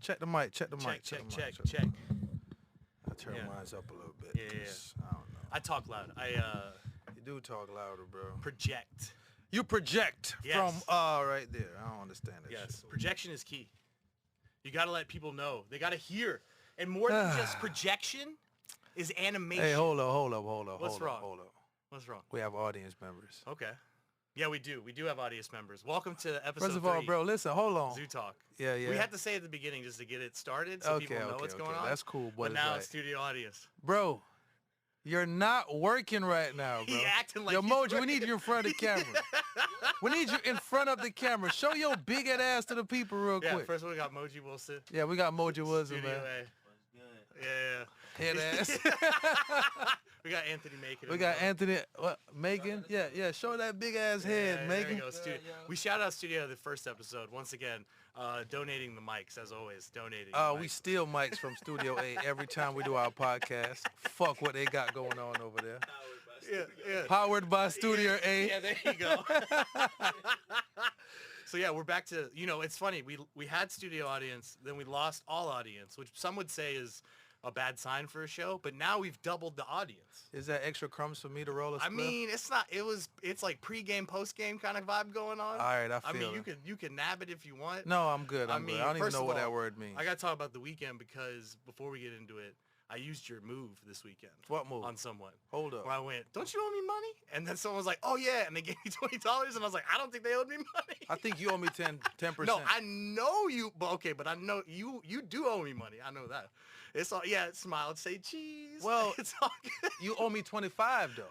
Check the mic. Check the mic. Check. I turn mine up a little bit. Yeah. I don't know. I talk loud. You do talk louder, bro. Project. You project Yes. from right there. I don't understand that. Yes. Shit. Projection is key. You got to let people know. They got to hear. And more than just projection is animation. Hey, hold up. What's wrong? Hold up. What's wrong? We have audience members. Okay. Yeah, we do. We do have audience members. Welcome to episode 3. First of all, bro, listen, hold on. Zoo Talk. Yeah. We had to say at the beginning just to get it started so people know what's going on. That's cool, But it's now like, it's studio audience. bro, you're not working right now, bro. He acting like Yo, he's Moji, we need you in front of the camera. We need you in front of the camera. Show your big head ass to the people real Yeah, quick. first one we got Moji Wilson. Yeah, we got Moji Wilson, Studio man. A. Yeah. Head ass. We got Anthony Macon. We got Anthony Megan. Yeah. Show that big ass head, There Megan. we go. We shout out Studio the first episode. Once again, donating the mics, as always. Donating. We steal mics from Studio A every time we do our podcast. Fuck what they got going on over there. Yeah. Powered by Studio A. Yeah, there you go. So yeah, we're back to, it's funny. We had studio audience, then we lost all audience, which some would say is a bad sign for a show, but now we've doubled the audience. Is that extra crumbs for me to roll a spliff? I mean, it's like pre-game, post-game kind of vibe going on. All right, I feel mean, you can nab it if you want. No, I'm good. I'm good. I don't even first know of what that all, word means. I got to talk about the weekend because before we get into it, I used your move this weekend. What move? On someone. Hold up. Where I went, don't you owe me money? And then someone was like, oh yeah, and they gave me $20, and I was like, I don't think they owed me money. I think you owe me 10%. No, I know you, but I know you do owe me money. I know that. It's all, smile, say cheese. Well, it's all good. You owe me 25 though,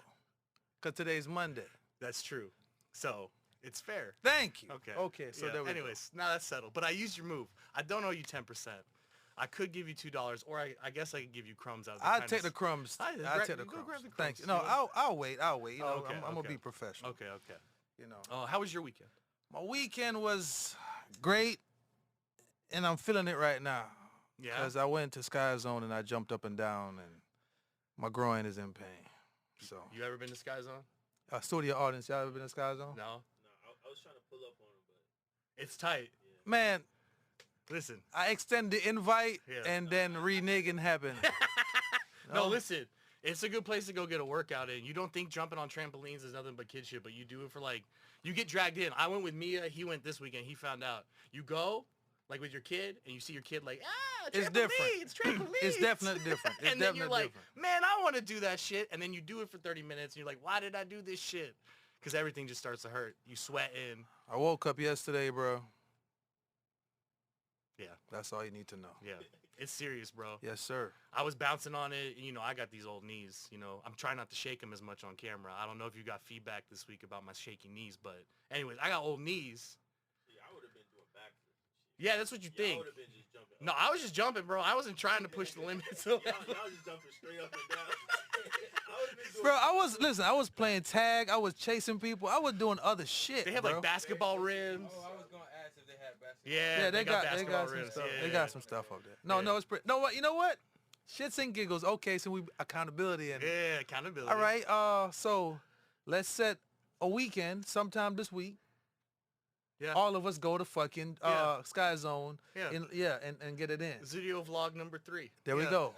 because today's Monday. That's true. So it's fair. Thank you. Okay. So yeah, there we anyways, now that's settled. But I used your move. I don't owe you 10%. I could give you $2, or I guess I could give you crumbs out of the I'll take the crumbs. I'll take the go crumbs. grab the Thank crumbs. you. No, I'll wait. You know, okay, I'm gonna okay. be professional. Okay. You know. Oh, how was your weekend? My weekend was great, and I'm feeling it right now. Yeah. Because I went to Sky Zone and I jumped up and down, and my groin is in pain. So. You ever been to Sky Zone? Studio audience, y'all ever been to Sky Zone? No. I was trying to pull up on him, but It's tight. yeah. Man, Listen. I extend the invite, Yeah. and then reneging happened. No, listen. It's a good place to go get a workout in. You don't think jumping on trampolines is nothing but kid shit, but you do it for you get dragged in. I went with Mia. He went this weekend. He found out. You go, with your kid, and you see your kid trampoline. It's different. It's trampoline. It's definitely different. It's and then you're definitely like, different. man, I want to do that shit. And then you do it for 30 minutes, and you're like, why did I do this shit? Because everything just starts to hurt. You sweat in. I woke up yesterday, bro. Yeah. That's all you need to know. Yeah. It's serious, bro. Yes, sir. I was bouncing on it. I got these old knees. I'm trying not to shake them as much on camera. I don't know if you got feedback this week about my shaky knees, but anyways, I got old knees. Yeah, I would have been doing backflips. Yeah, that's what you I think. would have been just jumping. No, I was just jumping, bro. I wasn't trying to push the limits. Y'all just jumping straight up and down. I would have been doing. Bro, I was playing tag. I was chasing people. I was doing other shit, They have bro. basketball rims. Oh, I was gonna ask if they had basketball. Yeah, They got basketball some rims. stuff. Yeah, They yeah. got some stuff up there. No, Yeah. it's pretty. No, what? You know what? Shits and giggles. Okay, so we accountability and. Yeah, accountability. All right. So let's set a weekend sometime this week. Yeah. All of us go to fucking Yeah. Sky Zone. Yeah. And get it in. Studio vlog number 3. There we Yeah. go.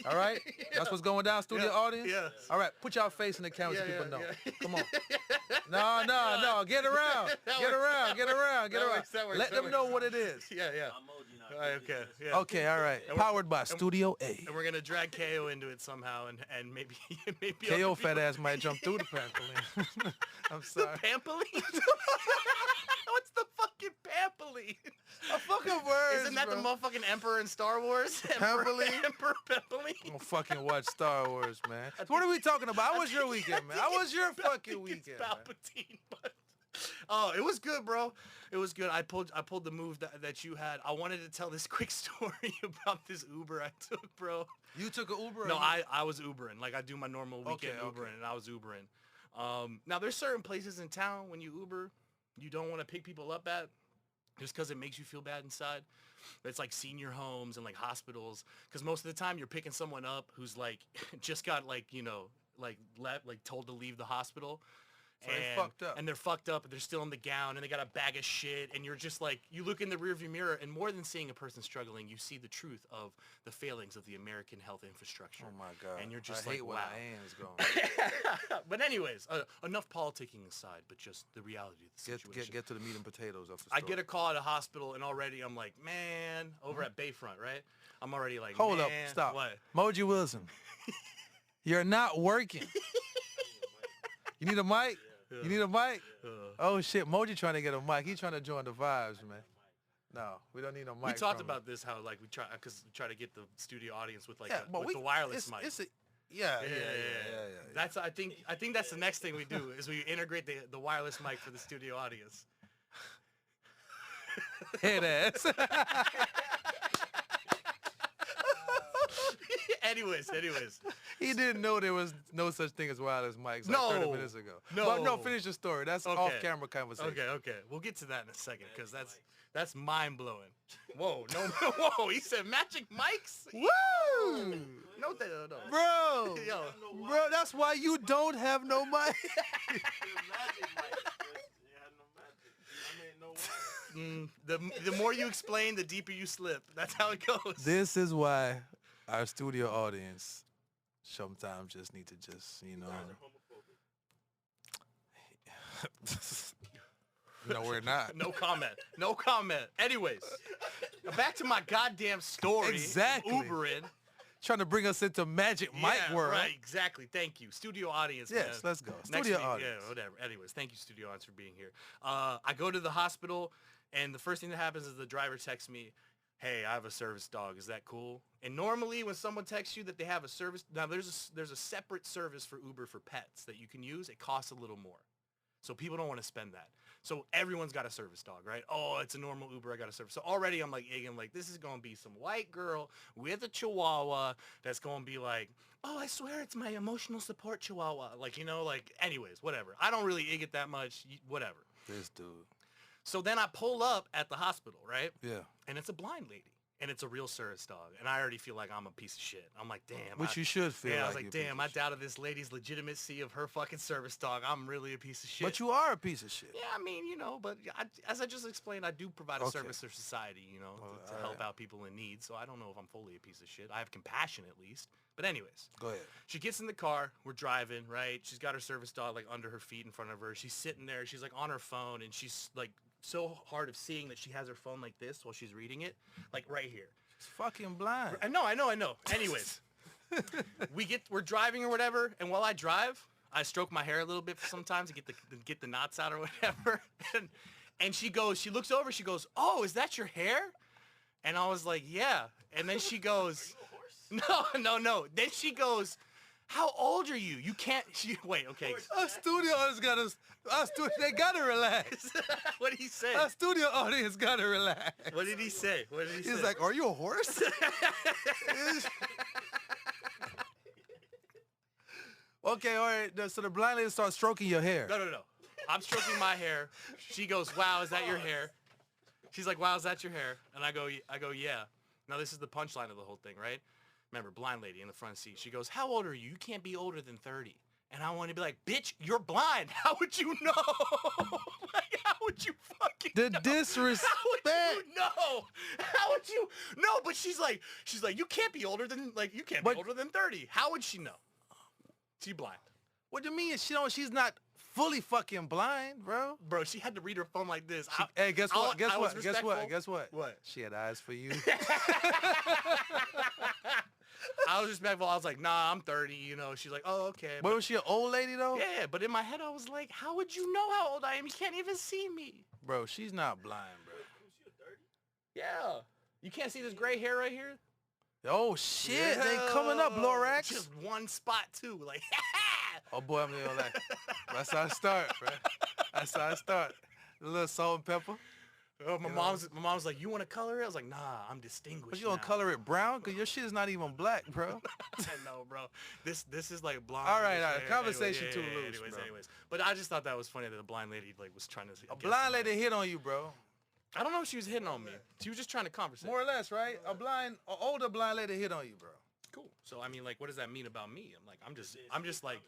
All right. That's what's going down, studio Yeah. audience. Yeah. All right. Put y'all face in the camera so Yeah, people know. yeah. Come on. No. Get around. That Get works. around. Get around. Get That around. works, that works, Let that them works. know what it is. Yeah. I'm Moji now. Okay. Yeah. Okay. All right. And Powered by Studio A. And we're gonna drag KO into it somehow, and maybe KO fat ass might jump through the trampoline. I'm The sorry. pampoline. What's the fucking pampoline? A fucking word. Isn't that the motherfucking emperor in Star Wars? Pampoline? Emperor I'm Pampoline. gonna fucking watch Star Wars, man. So what are we talking about? How was your weekend, man? How was your fucking weekend, man? Palpatine, but oh, it was good, bro. It was good. I pulled the move that you had. I wanted to tell this quick story about this Uber I took, bro. You took an Uber? or No, you- I was Ubering. Like I do my normal weekend Okay, Ubering, okay. and I was Ubering. Now there's certain places in town when you Uber, you don't want to pick people up at, just because it makes you feel bad inside. It's like senior homes and like hospitals, because most of the time you're picking someone up who's like just got like told to leave the hospital, So they fucked up. And they're fucked up, and they're still in the gown, and they got a bag of shit, and you're just like, you look in the rearview mirror, and more than seeing a person struggling, you see the truth of the failings of the American health infrastructure. Oh my God. And you're just I like, hate wow. when our hands going. But anyways, enough politicking aside, but just the reality of the situation. Get to the meat and potatoes of the I story. get a call at a hospital, and already I'm like, man, over at Bayfront, right? I'm already like, Hold up, man, stop. What? Moji Wilson, you're not working. You need a mic? You need a mic? Oh shit, Moji trying to get a mic. He's trying to join the vibes, man. No, we don't need a mic. We talked from about this, how like we try to get the studio audience with like but with the wireless mic. Yeah. That's I think that's the next thing we do is we integrate the wireless mic for the studio audience. Head ass. anyways. He didn't know there was no such thing as wireless mics No. like 30 minutes ago. No. But no, finish the story. That's Okay. off-camera conversation. Okay. We'll get to that in a second because that's mind-blowing. Whoa, whoa. He said magic mics? Woo! No. Bro, Yo. bro, that's why you don't have no mic. Magic mic. You had no magic. I mean, no wire. The more you explain, the deeper you slip. That's how it goes. This is why our studio audience sometimes just need to No, we're not. No comment. Anyways, back to my goddamn story. Exactly. Ubering. Trying to bring us into magic mic world. Right, exactly. Thank you. Studio audience. Yes, man. let's go. Next Studio week, audience. Yeah, whatever. Anyways, thank you, studio audience, for being here. I go to the hospital, and the first thing that happens is the driver texts me, hey, I have a service dog. Is that cool? And normally when someone texts you that they have a service, now there's a separate service for Uber for pets that you can use. It costs a little more. So people don't want to spend that. So everyone's got a service dog, right? Oh, it's a normal Uber. I got a service. So already I'm like, this is going to be some white girl with a chihuahua that's going to be like, oh, I swear it's my emotional support chihuahua. Like, anyways, whatever. I don't really egg it that much. Whatever. This dude. So then I pull up at the hospital, right? Yeah. And it's a blind lady. And it's a real service dog. And I already feel like I'm a piece of shit. I'm like, damn. Which you should feel yeah, like I was like, you're a piece damn, of I shit. doubted this lady's legitimacy of her fucking service dog. I'm really a piece of shit. But you are a piece of shit. Yeah, I mean, but as I just explained, I do provide a Okay. service to society, to help alright. out people in need. So I don't know if I'm fully a piece of shit. I have compassion at least. But anyways, Go ahead. she gets in the car. We're driving, right? She's got her service dog like under her feet in front of her. She's sitting there. She's like on her phone, and she's like so hard of seeing that she has her phone like this while she's reading it, like right here. It's fucking blind. I know. Anyways, we're driving or whatever, and while I drive, I stroke my hair a little bit sometimes to get the knots out or whatever. And she looks over, she goes, "Oh, is that your hair?" And I was like, "Yeah." And then she goes, "No." Then she goes, "How old are you? You can't." Wait, okay. Our studio audience they gotta relax. What did he say? Our studio audience gotta relax. What did he say? He's like, are you a horse? Okay, all right. So the blind lady starts stroking your hair. No. I'm stroking my hair. She goes, "Wow, is that your hair?" She's like, "Wow, is that your hair?" And I go, "Yeah." Now this is the punchline of the whole thing, right? Remember, blind lady in the front seat. She goes, "How old are you? You can't be older than 30. And I want to be like, "Bitch, you're blind. How would you know?" Like, how would you fucking The know? disrespect. How would you know? How would you? No, but she's like, you can't be older than, you can't be older than 30. How would she know? She blind. What do you mean? She's not fully fucking blind, bro. Bro, she had to read her phone like this. Hey, guess what? I was respectful. Guess what? What? She had eyes for you. I was respectful. I was like, "Nah, I'm 30." She's like, "Oh, okay." But was she an old lady though? Yeah, but in my head, I was like, "How would you know how old I am? You can't even see me." Bro, she's not blind, bro. Yeah. You can't see this gray hair right here? Oh shit, they coming up, Lorax. Just one spot too. Like, Oh boy, I'm gonna like. That's how I start, bro. That's how I start. A little salt and pepper. oh, my mom's like, "You want to color it?" I was like, "Nah, I'm distinguished." But you gonna now." color it brown? Cause your shit is not even black, bro. I know, bro. This is like blonde. All right, hair. all right. Anyway, Conversation too loose, bro. Anyways. But I just thought that was funny that the blind lady was trying to. A blind lady hit on you, bro. I don't know if she was hitting on me. She was just trying to converse. More or less, right? An older blind lady hit on you, bro. Cool. So I mean, what does that mean about me? I'm just like,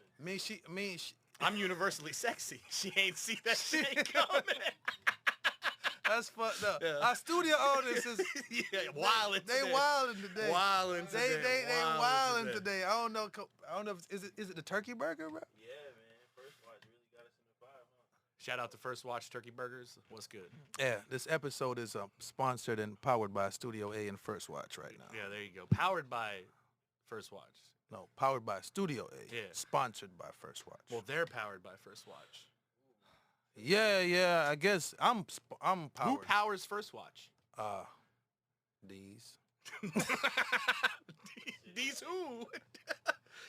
I'm universally sexy. She ain't see that shit coming. That's fucked up. Yeah. Our studio audience is wildin' They today. wildin' today. Wildin' today. They wildin' today. I don't know. Is it the turkey burger, bro? Yeah, man. First watch really got us in the vibe, huh? Shout out to First Watch Turkey Burgers. What's good? Yeah. This episode is sponsored and powered by Studio A and First Watch right now. Yeah, there you go. Powered by First Watch. No, powered by Studio A. Yeah. Sponsored by First Watch. Well, they're powered by First Watch. Yeah. I guess I'm powered. Who powers First Watch? These. These who?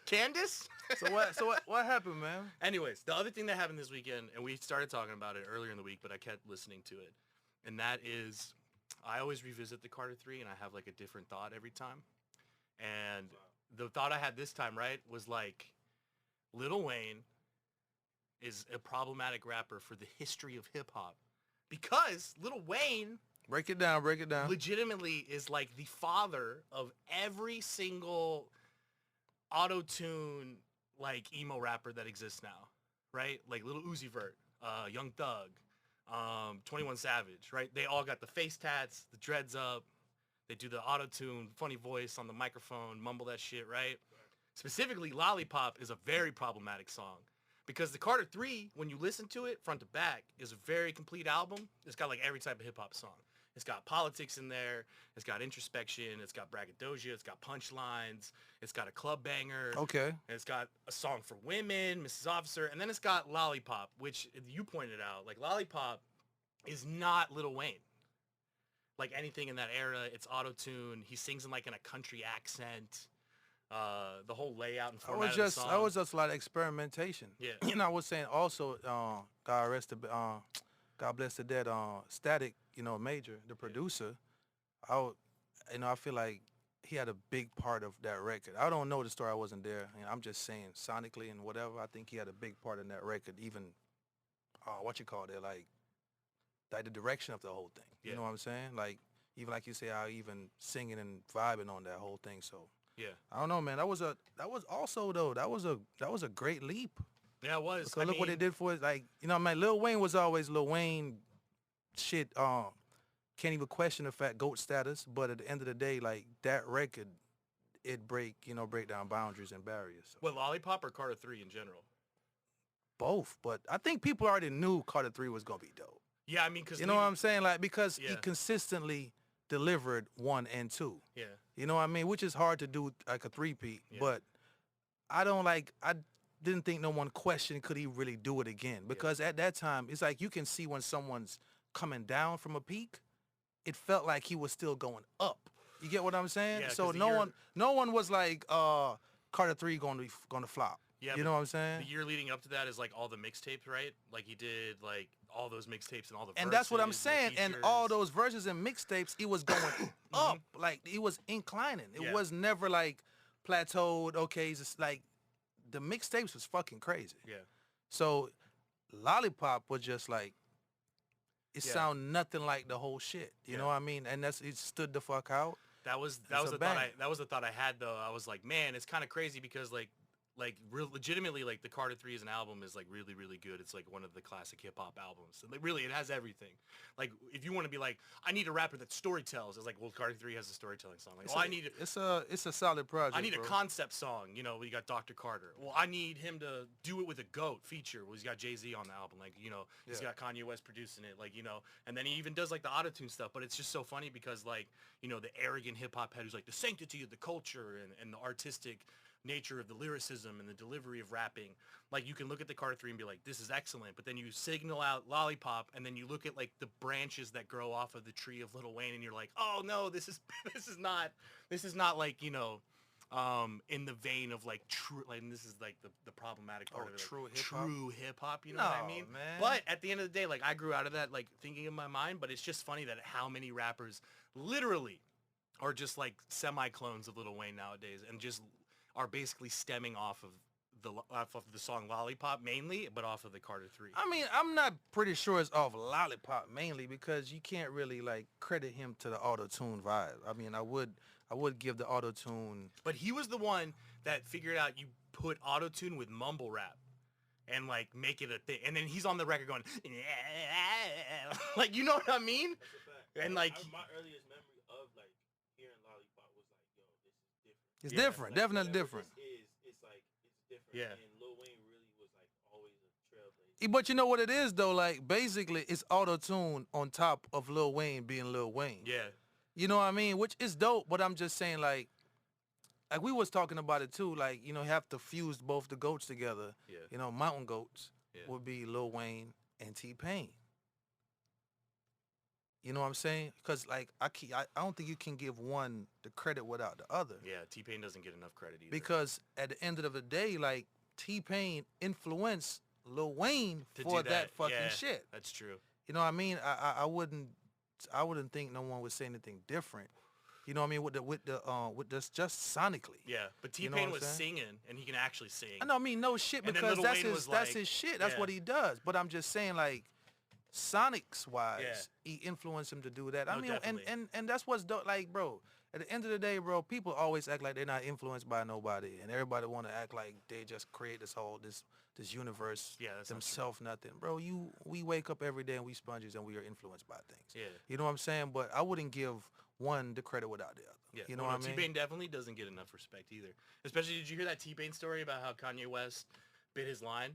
Candace? So what happened, man? Anyways, the other thing that happened this weekend, and we started talking about it earlier in the week, but I kept listening to it, and that is, I always revisit the Carter 3, and I have like a different thought every time. And the thought I had this time, right, was like, Lil Wayne is a problematic rapper for the history of hip-hop. Because Lil Wayne Break it down. legitimately is like the father of every single auto-tune like emo rapper that exists now, right? Like Lil Uzi Vert, Young Thug, 21 Savage, right? They all got the face tats, the dreads up. They do the auto-tune, funny voice on the microphone, mumble that shit, right? Specifically, Lollipop is a very problematic song because the Carter 3, when you listen to it front to back, is a very complete album. It's got like every type of hip-hop song. It's got politics in there. It's got introspection. It's got braggadocio. It's got punchlines. It's got a club banger. Okay. And it's got a song for women, Mrs. Officer. And then it's got Lollipop, which you pointed out. Like, Lollipop is not Lil Wayne. Like, anything in that era, it's auto-tune. He sings in, like, in a country accent. The whole layout and format of the song. I was just a lot of experimentation. Yeah. You know, I was saying also, God bless the dead, Static, Major, the producer, I feel like he had a big part of that record. I don't know the story, I wasn't there. I'm just saying sonically and whatever, I think he had a big part in that record, even, like the direction of the whole thing. You know what I'm saying? Like, even like you say, I even singing and vibing on that whole thing, so. Yeah. I don't know, man. That was a great leap. Yeah, it was. Because look what they did for it. Like, Lil Wayne was always Lil Wayne shit. Can't even question the fact GOAT status. But at the end of the day, like, that record, it break down boundaries and barriers. So. What, Lollipop or Carter 3 in general? Both. But I think people already knew Carter 3 was going to be dope. Yeah, I mean, because... You know what I'm saying? Like, because he consistently delivered 1 and 2. Yeah. You know what I mean? Which is hard to do, like a three-peat. Yeah. But I didn't think no one questioned could he really do it again. Because at that time, it's like you can see when someone's coming down from a peak, it felt like he was still going up. You get what I'm saying? Yeah, so no one was like, Carter 3 going to flop. Yeah, you know what I'm saying? The year leading up to that is like all the mixtapes, right? Like he did like all those mixtapes and all the verses. And that's what I'm saying. And all those verses and mixtapes, he was going up. Like, he was inclining. It was never like plateaued. Okay, it's just like the mixtapes was fucking crazy. Yeah. So Lollipop was just like, it sound nothing like the whole shit. You know what I mean? And it stood the fuck out. That was the thought I had though. I was like, man, it's kind of crazy because like legitimately, like the Carter 3 as an album is like really, really good. It's like one of the classic hip hop albums. And, like, really, it has everything. Like, if you want to be like, I need a rapper that storytells, it's like, well, Carter 3 has a storytelling song. Like, it's a solid project. I need a concept song. We got Dr. Carter. Well, I need him to do it with a GOAT feature. Well, he's got Jay-Z on the album. Like, he's got Kanye West producing it. Like, and then he even does like the auto-tune stuff. But it's just so funny because like, the arrogant hip hop head who's like the sanctity of the culture and the artistic nature of the lyricism and the delivery of rapping. Like, you can look at the Carter 3 and be like, this is excellent, but then you signal out Lollipop and then you look at like the branches that grow off of the tree of Lil Wayne and you're like, oh no, this is not like, in the vein of like true, like, and this is like the problematic part of it. True like, hip-hop? True hip-hop, you know what I mean? Man. But at the end of the day, like, I grew out of that, like, thinking in my mind, but it's just funny that how many rappers literally are just like semi-clones of Lil Wayne nowadays and just are basically stemming off of the song Lollipop mainly, but off of the Carter 3. I mean, I'm not pretty sure it's off Lollipop mainly because you can't really like credit him to the auto-tune vibe. I mean, I would give the auto-tune. But he was the one that figured out you put auto-tune with mumble rap. and like make it a thing. And then he's on the record going, like, you know what I mean? That's a fact. And like, my earliest memory of like hearing Lollipop was like, yo, this is different. It's Yeah. different, Like, definitely whatever different. This is, it's like it's different. Yeah. And Lil Wayne really was like always a trailblazer. But you know what it is though? Like basically, it's auto-tune on top of Lil Wayne being Lil Wayne. yeah, You know what I mean? Which is dope. But I'm just saying, like we was talking about it too. Like, you know, you have to fuse both the goats together. yeah, You know, mountain goats yeah. would be Lil Wayne and T-Pain. You know what I'm saying? Because like I don't think you can give one the credit without the other. Yeah, T-Pain doesn't get enough credit either. Because at the end of the day, like T-Pain influenced Lil Wayne To for do that fucking yeah, shit. That's true. You know what I mean? I wouldn't think no one would say anything different. You know what I mean? With this just sonically. Yeah, but You know T-Pain what I'm was saying? singing, and he can actually sing. I know, I mean, no shit, And then because Lil that's Wayne his was like, his shit. That's yeah. what he does. But I'm just saying, like, sonics wise, Yeah. he influenced him to do that. I No, mean, definitely. and that's what's dope. Like, bro, at the end of the day, bro, people always act like they're not influenced by nobody, and everybody want to act like they just create this universe Yeah, that's not true. themselves. Nothing, bro. We wake up every day and we sponges and we are influenced by things. Yeah. You know what I'm saying? But I wouldn't give one the credit without the other. Yeah, You know well, what I mean? T-Pain definitely doesn't get enough respect either. Especially, did you hear that T-Pain story about how Kanye West bit his line?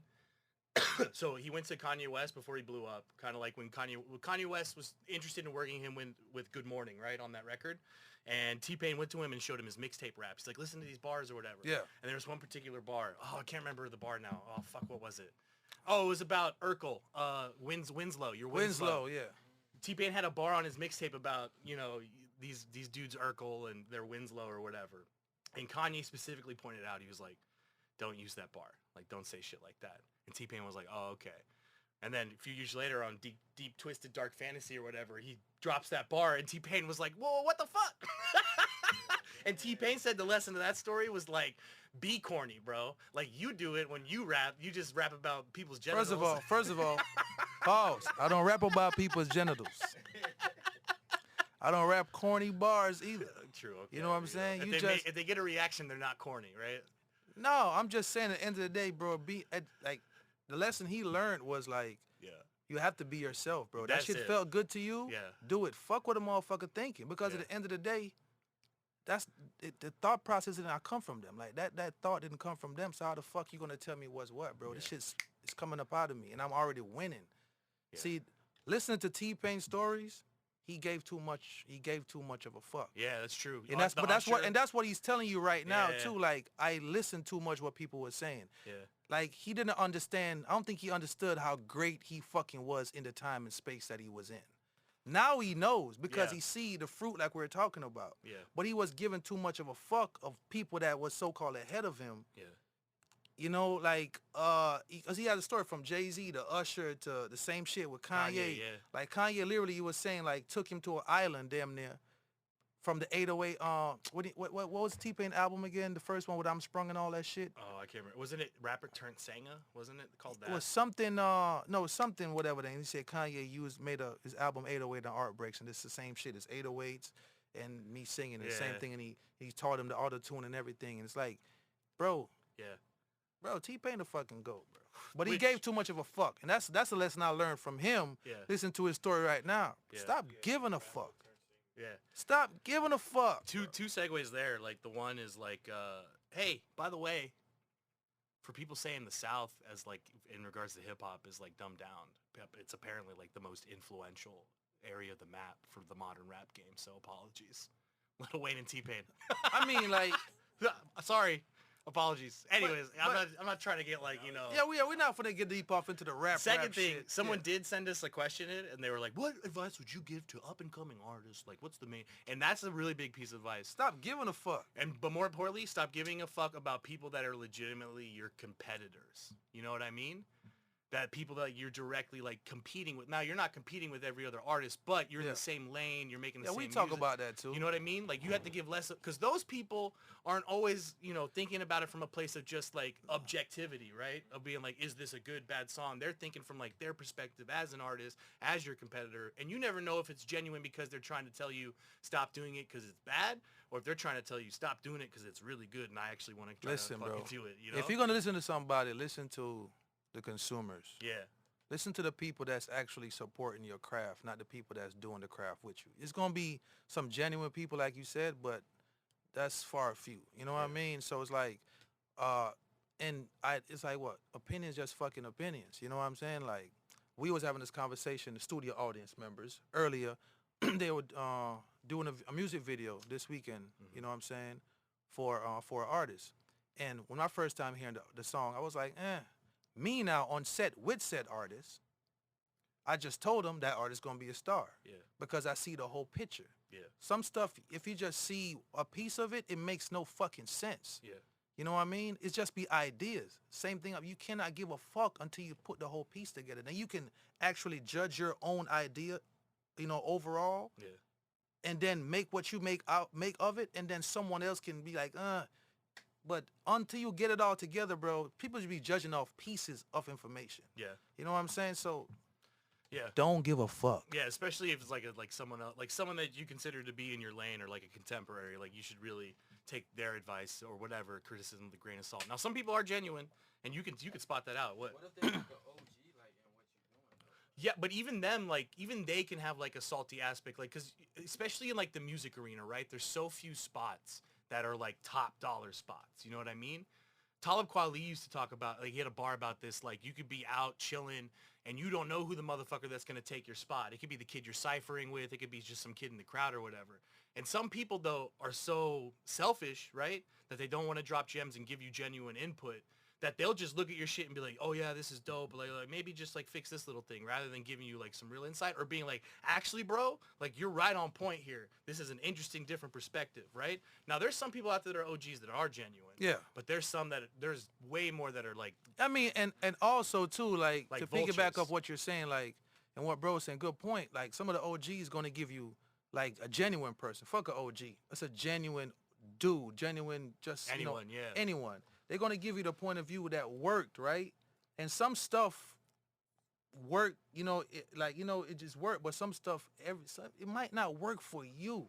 So he went to Kanye West before he blew up, kind of like when Kanye West was interested in working him with Good Morning, right, on that record. And T-Pain went to him and showed him his mixtape rap. He's like, listen to these bars or whatever. Yeah. And there was one particular bar. Oh, I can't remember the bar now. Oh, fuck, what was it? Oh, it was about Urkel, Winslow. Your Winslow, yeah. T-Pain had a bar on his mixtape about, you know, these dudes Urkel and their Winslow or whatever. And Kanye specifically pointed out, he was like, don't use that bar. Like, don't say shit like that. And T-Pain was like, oh, okay. And then a few years later on Deep Twisted Dark Fantasy or whatever, he drops that bar and T-Pain was like, whoa, what the fuck? And T-Pain said the lesson of that story was like, be corny, bro. Like, you do it when you rap. You just rap about people's genitals. First of all, pause. I don't rap about people's genitals. I don't rap corny bars either. True. Okay. You know what I'm saying? If they get a reaction, they're not corny, right? No, I'm just saying at the end of the day, bro, like the lesson he learned was like, Yeah. you have to be yourself, bro. That That's shit it. felt good to you. Yeah. Do it. Fuck what a motherfucker thinking. Because Yeah. at the end of the day, the thought process did not come from them. Like that thought didn't come from them. So how the fuck you gonna tell me what's what, bro? Yeah. This shit's it's coming up out of me, and I'm already winning. Yeah. See, listening to T-Pain stories, he gave too much. He gave too much of a fuck. Yeah, that's true. And that's what he's telling you right now Yeah. too. Like, I listened too much what people were saying. Yeah. Like, he didn't understand. I don't think he understood how great he fucking was in the time and space that he was in. Now he knows because Yeah. he see the fruit like we're talking about. Yeah. But he was giving too much of a fuck of people that was so-called ahead of him. Yeah. You know, like, because he had a story from Jay-Z to Usher to the same shit with Kanye. Yeah. Like, Kanye literally, he was saying, like, took him to an island damn near from the 808. What was T-Pain album again? The first one with I'm Sprung and all that shit? Oh, I can't remember. Wasn't it Rapper Turned Sanga? Wasn't it called that? It was something, no, it was something, whatever. Then he said Kanye made his album 808 and Art Breaks, and it's the same shit. It's 808s and me singing the same Yeah. thing, and he taught him the auto-tune and everything. And it's like, bro, T-Pain the fucking GOAT, bro. But he Which- gave too much of a fuck. And that's a lesson I learned from him. Yeah. Listen to his story right now. Yeah. Stop giving a fuck. Yeah. Stop giving a fuck. Two segues there. Like, the one is like, hey, by the way, for people saying the South as like in regards to hip hop is like dumbed down, it's apparently like the most influential area of the map for the modern rap game. So apologies, Lil Wayne and T-Pain. I mean, like, Sorry, apologies. Anyways, but- I'm not trying to get like, you know. yeah, we're not finna get deep off into the rap Second thing, shit. someone Yeah. did send us a question in, and they were like, "What advice would you give to up and coming artists? Like, what's the main?" And that's a really big piece of advice. Stop giving a fuck. But more importantly, stop giving a fuck about people that are legitimately your competitors. You know what I mean? That people that you're directly like competing with. Now you're not competing with every other artist, but you're in Yeah. the same lane. You're making the Yeah, same. we talk music. about that too. You know what I mean? Like, you have to give less, because those people aren't always, you know, thinking about it from a place of just like objectivity, right? Of being like, is this a good, bad song? They're thinking from like their perspective as an artist, as your competitor, and you never know if it's genuine because they're trying to tell you stop doing it because it's bad, or if they're trying to tell you stop doing it because it's really good and I actually want to try Listen, to fucking bro. do it. You know? If you're gonna listen to somebody, listen to the consumers. Yeah. Listen to the people that's actually supporting your craft, not the people that's doing the craft with you. It's gonna be some genuine people, like you said, but that's far few. You know what I mean? So it's like, it's like what? Opinions just fucking opinions. You know what I'm saying? Like, we was having this conversation, the studio audience members earlier. They were doing a music video this weekend. You know what I'm saying? For an artist. And when my first time hearing the song, I was like, Me now on set with said artist, I just told him that artist gonna be a star. Yeah. Because I see the whole picture. Yeah. Some stuff, if you just see a piece of it, it makes no fucking sense. Yeah. You know what I mean? It's just be ideas. Same thing. You cannot give a fuck until you put the whole piece together. Then you can actually judge your own idea, overall. Yeah. And then make what you make of it, and then someone else can be like, But until you get it all together, bro, people should be judging off pieces of information. Yeah. You know what I'm saying? So, yeah, don't give a fuck. Yeah, especially if it's like someone else, like someone that you consider to be in your lane or like a contemporary. Like you should really take their advice or whatever criticism with a grain of salt. Now, some people are genuine, and you can spot that out. What if they're like an OG, like in what you're doing? Yeah, but even them, like, even they can have, like, a salty aspect, like, because especially in, like, the music arena, right, there's so few spots that are, like, top dollar spots, you know what I mean? Talib Kweli used to talk about, like, he had a bar about this, like, you could be out chilling, and you don't know who the motherfucker that's going to take your spot. It could be the kid you're ciphering with, it could be just some kid in the crowd or whatever. And some people, though, are so selfish, right, that they don't want to drop gems and give you genuine input, that they'll just look at your shit and be like, oh yeah, this is dope, but like maybe just like fix this little thing, rather than giving you like some real insight or being like, actually bro, like you're right on point here. This is an interesting, different perspective, right? Now there's some people out there that are OGs that are genuine. Yeah. But there's way more that are like, I mean, and also too, like to vultures. piggyback off what you're saying, like, and what bro's saying, good point. Like some of the OGs gonna give you like a genuine person. Fuck a OG. It's a genuine dude, genuine just anyone, anyone. They're going to give you the point of view that worked, right? And some stuff worked, it just worked. But some stuff, it might not work for you.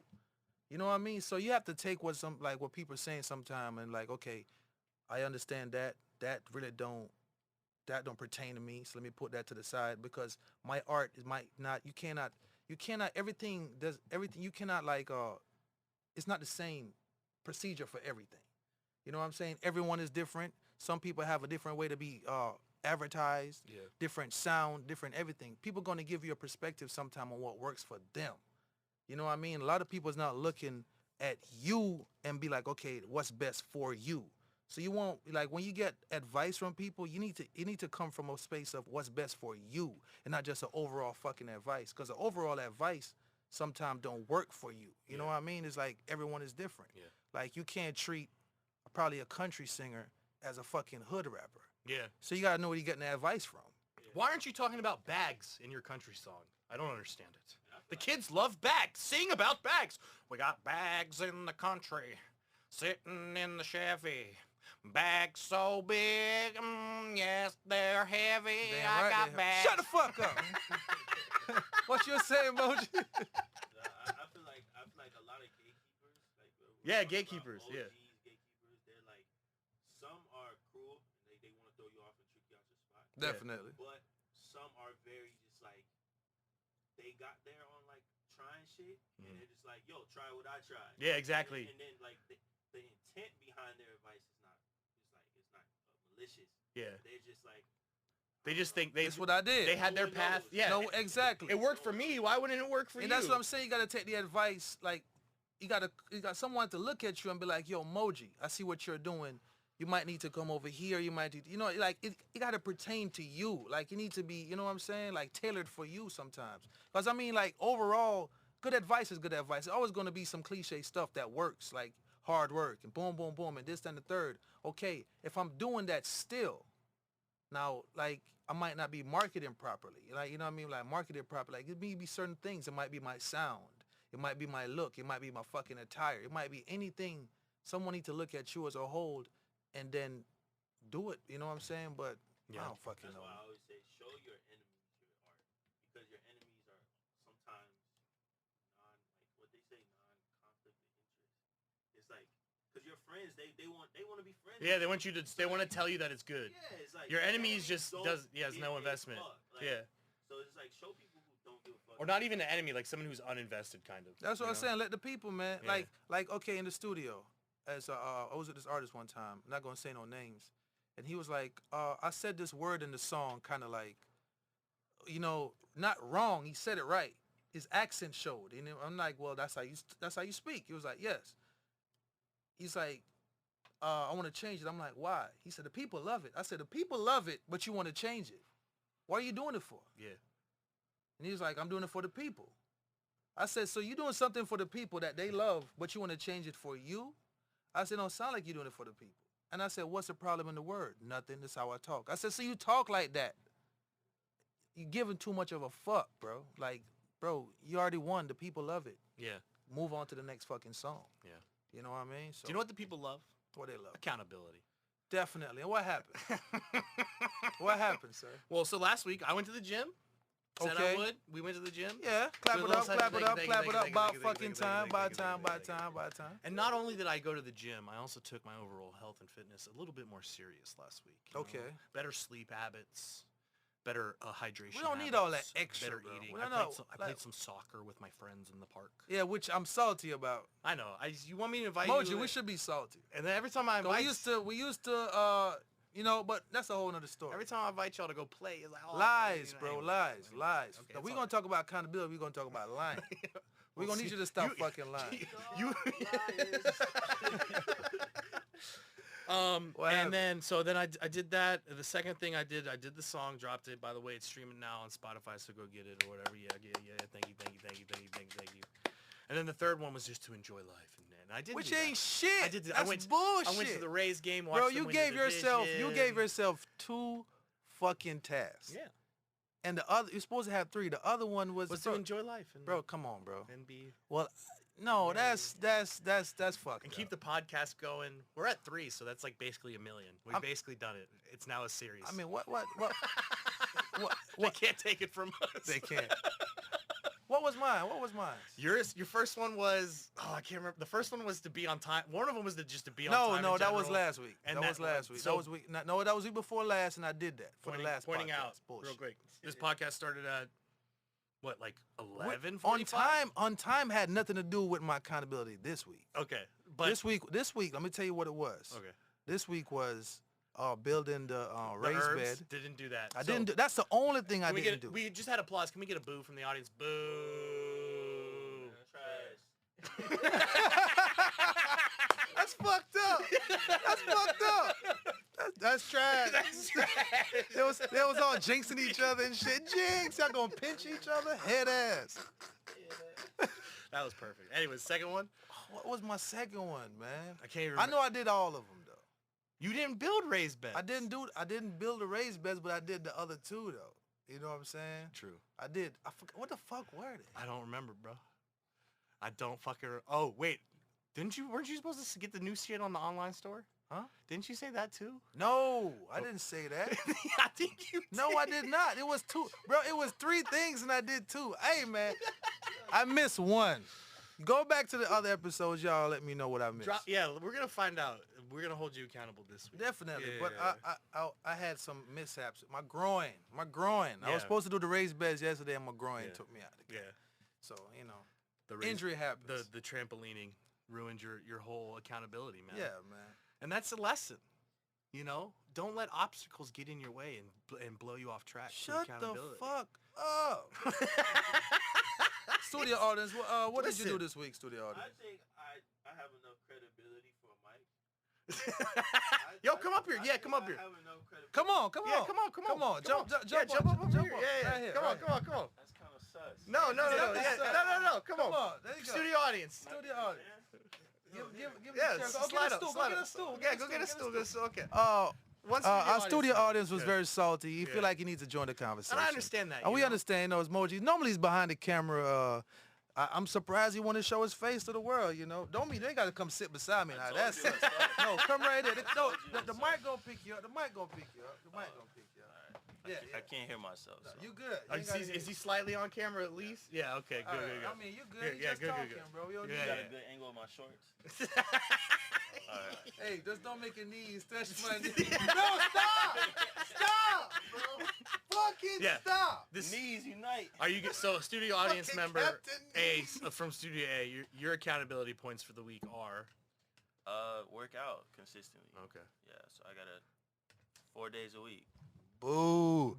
You know what I mean? So you have to take what people are saying sometime and like, okay, I understand that. That really don't pertain to me. So let me put that to the side because my art you cannot, you cannot like, it's not the same procedure for everything. You know what I'm saying? Everyone is different. Some people have a different way to be advertised, different sound, different everything. People going to give you a perspective sometime on what works for them. You know what I mean? A lot of people is not looking at you and be like, okay, what's best for you? So you won't, like when you get advice from people, you need to come from a space of what's best for you and not just an overall fucking advice. Because the overall advice sometimes don't work for you. You know what I mean? It's like everyone is different. Yeah. Like you can't treat probably a country singer as a fucking hood rapper. Yeah. So you gotta know where you're getting the advice from. Why aren't you talking about bags in your country song? I don't understand it. The kids love bags. Sing about bags. We got bags in the country, sitting in the Chevy. Bags so big, yes, they're heavy. Damn right, I got bags. Shut the fuck up. What you saying, Moji? I feel like a lot of gatekeepers, gatekeepers, OGs, gatekeepers, they're like, some are cruel and they want to throw you off and trick you out your spot. Definitely. But some are very just like, they got there on like trying shit and they're just like, yo, try what I tried. Yeah, exactly. And then like the intent behind their advice is not, it's not malicious. Yeah. They're just like, they just think that's what I did. They had their path. Yeah. No, exactly. It worked for me. Why wouldn't it work for you? And that's what I'm saying. You got to take the advice. Like, you got someone to look at you and be like, yo, Moji, I see what you're doing. You might need to come over here. You might, like, it got to pertain to you. Like, you need to be, you know what I'm saying? Like, tailored for you sometimes. Because, I mean, like, overall, good advice is good advice. There's always going to be some cliche stuff that works, like hard work and boom, boom, boom, and this, and the third. Okay, if I'm doing that still, now, like, I might not be marketing properly. Like, you know what I mean? Like, marketing properly. Like, it may be certain things. It might be my sound. It might be my look. It might be my fucking attire. It might be anything. Someone need to look at you as a whole and then do it. You know what I'm saying? But I don't fucking know. That's why I always say, show your enemies your art. Because your enemies are sometimes what they say, non-conflict of interest. It's like, Because your friends, they want to be friends. Yeah, they want you to. They want to tell you that it's good. Yeah, it's like Your enemies just don't has give no a investment. fuck. Like, Yeah. So it's like show people who don't give a fuck. Or not even an enemy, like someone who's uninvested, kind of. That's what I'm saying. Let the people, man. Yeah. Like okay, in the studio, as I was with this artist one time. I'm not gonna say no names, and he was like, I said this word in the song, kind of like, not wrong. He said it right. His accent showed, and I'm like, well, that's how you speak. He was like, yes. He's like, I want to change it. I'm like, why? He said, the people love it. I said, the people love it, but you want to change it. What are you doing it for? Yeah. And he was like, I'm doing it for the people. I said, so you're doing something for the people that they love, but you want to change it for you? I said, don't sound like you're doing it for the people. And I said, what's the problem in the word? Nothing. That's how I talk. I said, so you talk like that. You're giving too much of a fuck, bro. Like, bro, you already won. The people love it. Yeah. Move on to the next fucking song. Yeah. You know what I mean? So, Do you know what the people love? what they love? Accountability. Definitely. And what happened? What happened, sir? Well, so last week I went to the gym. Said I Okay. would. We went to the gym. Yeah. Clap Good it little up, session. clap it up, Thank you, clap it thank up. you, About thank you, fucking thank you, time, by thank you, time, by thank you, time, by time. And not only did I go to the gym, I also took my overall health and fitness a little bit more serious last week. you know? Okay. Better sleep habits, better hydration. We don't need all that habits, extra, Better bro. eating. We I don't played, know, some soccer with my friends in the park. Yeah, which I'm salty about. I know. You want me to invite Moji, you? we should be salty. And then every time I 'Cause invite, we used to, but that's a whole nother story. every time I invite y'all to go play, it's like Lies, bro, anyway, lies. Okay, Now, it's we're all going to talk about accountability. We're going to talk about lying. We're Well, going to need see, you to stop you- fucking lying. You. What And happened? then I did that. The second thing I did the song, dropped it. By the way, it's streaming now on Spotify, so go get it or whatever. Yeah. Thank you. And then the third one was just to enjoy life, and I did. Which do that. ain't shit. I did. That's I went. bullshit. I went to the Rays game. Watched Bro, them you win the gave division. yourself 2 fucking tasks. Yeah. And the other, you're supposed to have 3. The other one was to enjoy life, and bro, come on, bro. and be Well, no, that's fucked and up. keep the podcast going. We're at 3, so that's like basically 1 million. We've basically done it. It's now a series. I mean, what they can't take it from us. They can't. What was mine? Your first one was I can't remember. The first one was to be on time. One of them was just to be on time. No, in that was general. last week. And That was last week. so- That was week. No, that was week before last, and I did that for the last pointing podcast. out Bullshit. real quick. This podcast started at what, like 11? On time had nothing to do with my accountability this week. Okay, but This week, let me tell you what it was. okay. This week was building the The raised herbs bed. didn't do that. I didn't do. That's the only thing I didn't do. We just had applause. Can we get a boo from the audience? Boo. Trash. That's fucked up. That's fucked up. That's trash. That's trash. They was all jinxing each other and shit. Jinx, y'all gonna pinch each other? Head ass. That was perfect. Anyways, second one. What was my second one, man? I can't even I remember. know I did all of them though. You didn't build raised beds. I didn't build the raised beds, but I did the other 2 though. You know what I'm saying? True. I did. I forgot, what the fuck were they? I don't remember, bro. I don't fucking. Oh wait, weren't you supposed to get the new shit on the online store? Huh? Didn't you say that too? No, I didn't say that. I think you. No, I did not. It was 2, bro. It was 3 things, and I did 2. Hey, man, I missed 1. Go back to the other episodes, y'all. Let me know what I missed. Yeah, we're gonna find out. We're gonna hold you accountable this week. Definitely, Yeah. but I had some mishaps. My groin. I was Yeah. supposed to do the raised beds yesterday, and my groin Yeah. took me out of the game. Yeah. So The injury happens. The trampolining ruined your whole accountability, man. Yeah, man. And that's a lesson. You know, don't let obstacles get in your way and blow you off track. to Shut the accountability. fuck up. Studio audience, what did you do Listen. this week, studio I audience? think I have enough credibility for a mic. Yo, come up here. Yeah, come up here. I have enough credibility. Come on. Yeah, come on. Jump Yeah, jump up jump here. Yeah. Right here, Come right on. That's kind of sus. No. That's Yeah, sus. no. Come on. There you go. Studio audience. Studio audience. Give Yeah, me a chair. slide up. Go Slide get a up. stool. Yeah, go get a stool. Okay. One Our studio audience was Yeah. very salty. You Yeah. feel like he needs to join the conversation. And I understand that. And we you know? understand those emojis. Normally he's behind the camera. I'm surprised he want to show his face to the world. You know, they got to come sit beside me now. That's told you it's no, come right there. No, the it's mic gonna pick you up. The mic gonna pick you up. Yeah, I can't hear myself. So. you good. Oh, is he slightly on camera at least? Yeah. Okay. Good. I mean, you good. Yeah, You just good. talking, bro. We don't Yeah, need Got that. a good angle of my shorts. Hey, just don't make your knees touch my knees. No, stop! Stop, bro. Fucking stop. This, Knees unite. Are you so studio audience Fucking member Captain A Knees. from Studio A? Your accountability points for the week are Work out consistently. okay. Yeah, so I gotta 4 days a week. Boo.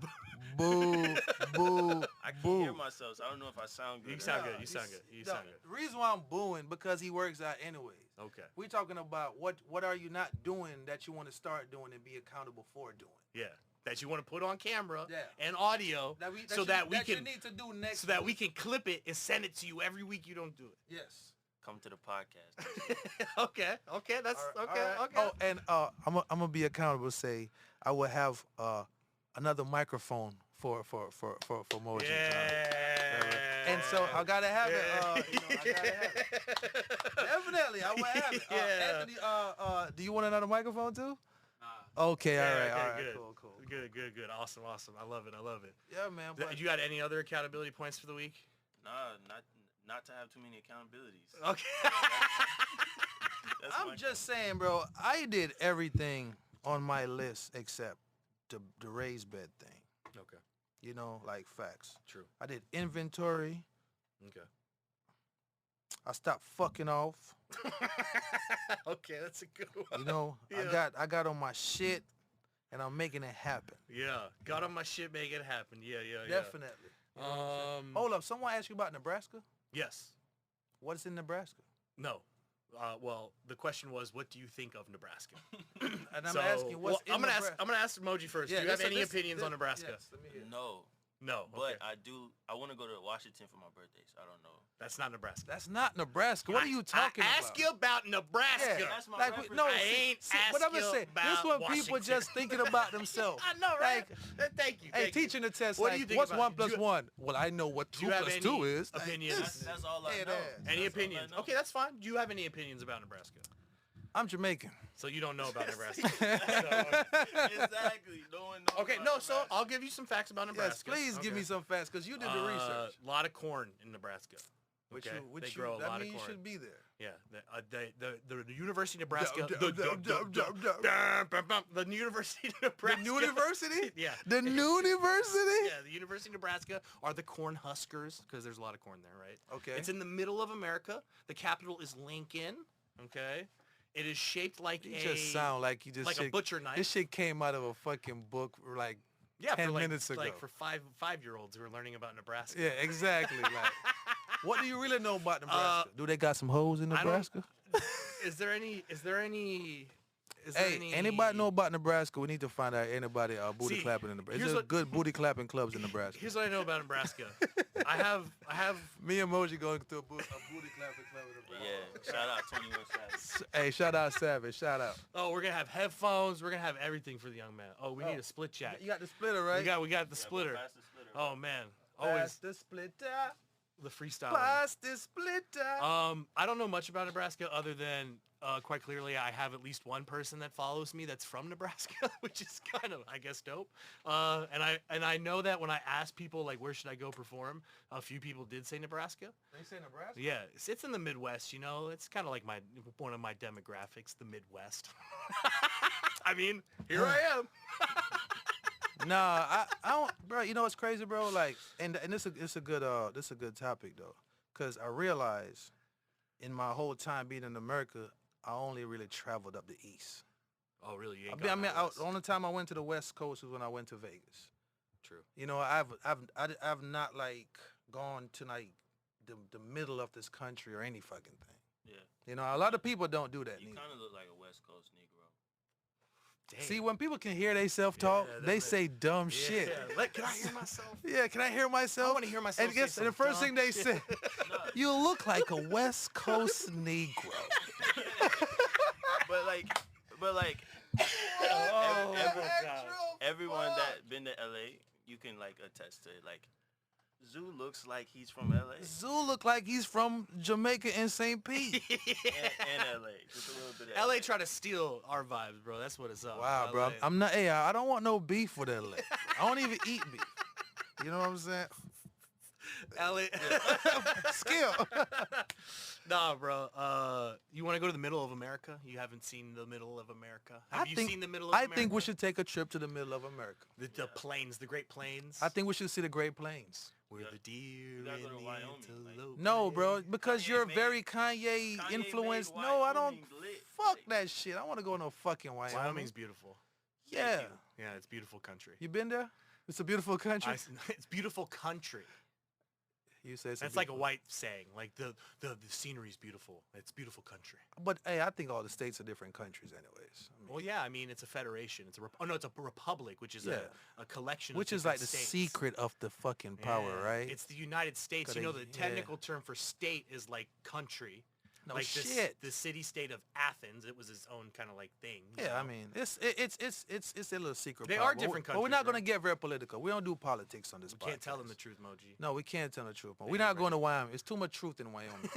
Boo. Boo. I can't Boo. hear myself, so I don't know if I sound good. You or sound not. good. You sound good. You sound good. The reason why I'm booing because he works out anyways. Okay. We're talking about what are you not doing that you want to start doing and be accountable for doing. Yeah. That you want to put on camera Yeah. and audio That so that we you can need to do next so that we week. can clip it and send it to you every week you don't do it. Yes. Come to the podcast. Okay. Okay. That's All okay. right. Okay. Oh, and I'm gonna be accountable. Say I will have another microphone for Moji. And so I gotta have it. I gotta have it. Definitely, I will have it. Yeah. Anthony, do you want another microphone too? Nah. Okay, Yeah, all right, okay, all right, good. cool. Good. Awesome. I love it. Yeah, man. But You got any other accountability points for the week? Nah, not to have too many accountabilities. Okay. That's I'm just saying, bro. I did everything on my list except the raised bed thing. Okay. You know, like facts. True. I did inventory. Okay. I stopped fucking off. Okay, that's a good one. You know, Yeah. I got on my shit, and I'm making it happen. Yeah. Got on my shit, make it happen. Yeah. Definitely. You know what I'm saying? Hold up. Someone asked you about Nebraska? Yes. What's in Nebraska? No. Well, the question was, what do you think of Nebraska? And I'm asking what's in Nebraska. I'm gonna ask Emoji first. Yeah, do you have this- any this- opinions this- on Nebraska? Yes, let me hear. No, No. but Okay. I want to go to Washington for my birthday, so I don't know. That's not Nebraska. That's not Nebraska. What are you talking I about? ask you about Nebraska. Yeah, That's my like reference. no, I ain't what I'm ask gonna you say. This about one people Washington. just thinking about themselves. I know, right? Thank you. Hey, thank you. teaching the test. What do like, you think what's about- 1 plus do you- 1? Well, I know what do 2 you have plus any 2 is. opinions? That's all I Yeah, know. that- Any That's all I opinions? know. Okay, that's fine. Do you have any opinions about Nebraska? I'm Jamaican. So you don't know about Nebraska. Exactly. No one knows. Okay, about no, so Nebraska. I'll give you some facts about Yes, Nebraska. please give Okay. me some facts because you did the research. A lot of corn in Nebraska. Which Okay, you, which they you, grow a that lot means of you corn. should be there. Yeah, the University of Nebraska. Dum, The dum, dum, dum, dum, the University of Nebraska. The university? Yeah. The university? Yeah, the University of Nebraska are the corn huskers because there's a lot of corn there, right? Okay. It's in the middle of America. The capital is Lincoln. Okay. It is shaped like You just sound like you just like a shit- butcher knife. This shit came out of a fucking book like yeah, 10 for like, minutes ago. like for five-year-olds who are learning about Nebraska. Yeah, exactly. Like, what do you really know about Nebraska? Do they got some hoes in I don't- Nebraska? Is there any? Hey, anybody know about Nebraska? We need to find out anybody booty See, clapping in Nebraska. here's There's what- good booty clapping clubs in Nebraska. Here's what I know about Nebraska. I have Me and Moji going to a booty clapping club in Nebraska. Yeah. Shout out 21 Savage. Hey, shout out Savage. Shout out. oh, we're gonna have headphones. We're gonna have everything for the young man. Oh, we need a split jack. You got the splitter, right? We got the Yeah, splitter. pass the splitter. Oh man, Pass always the splitter. the freestyle. Pass the splitter. I don't know much about Nebraska other than quite clearly I have at least one person that follows me that's from Nebraska, which is kind of, I guess, dope. And I know that when I asked people like where should I go perform, a few people did say Nebraska. They say Nebraska? Yeah, it's in the Midwest, you know. It's kind of like one of my demographics, the Midwest. I mean, here I am. Nah, I don't, bro. You know what's crazy, bro? Like, and it's a good topic though, cause I realized in my whole time being in America, I only really traveled up the east. Oh, really? You ain't The gone out west. only time I went to the West Coast was when I went to Vegas. True. You know, I've not like gone to like the middle of this country or any fucking thing. Yeah. You know, a lot of people don't do that. You neither. kind of look like a West Coast Negro. Damn. See, when people can hear they self-talk, Yeah, they that's say dumb shit. Yeah. Can I hear myself? Yeah, can I hear myself? I want to hear myself. And guess say and the some first dumb thing they shit. said, you look like a West Coast Negro. But like, Oh, every- God. everyone that been to LA, you can like attest to it. Like, Zoo looks like he's from LA Zoo look like he's from Jamaica and St. Pete. and LA. Just a little bit of LA try to steal our vibes, bro. That's what it's up. Wow, bro. LA. I'm not. Hey, I don't want no beef with LA. I don't even eat beef. You know what I'm saying? LA. Skill. Nah, bro. You want to to go to the middle of America? You haven't seen the middle of America. Have you seen the middle of I America? think we should take a trip to the middle of America. The plains, the Great Plains. I think we should see the Great Plains. Where the deer gotta go to in the Wyoming, like- antelope No, bro, live. because Kanye you're made- very Kanye influenced. made No, I don't. Wyoming lit. Fuck Like- that shit. I want to go no fucking Wyoming. Wyoming's beautiful. Yeah. Yeah, it's beautiful country. You been there? It's a beautiful country. It's beautiful country. You say it's That's like a white saying. Like the scenery's beautiful. It's beautiful country. But hey, I think all the states are different countries, anyways. I mean, Well, yeah, I mean it's a federation. It's a it's a republic, which is Yeah. a collection. which of is like the different states. secret of the fucking power, Yeah. right? It's the United States. You know, Gotta- the technical term for state is like country. no like shit. The city-state of Athens, it was its own kind of like thing. you Yeah, I know? mean, it's a little secret. They power, are but different But we're countries, not bro. gonna get very political. We don't do politics on this We podcast. can't tell them the truth, Moji. No, we can't tell the truth. Man. They We're ain't not going ready. to Wyoming. It's too much truth in Wyoming.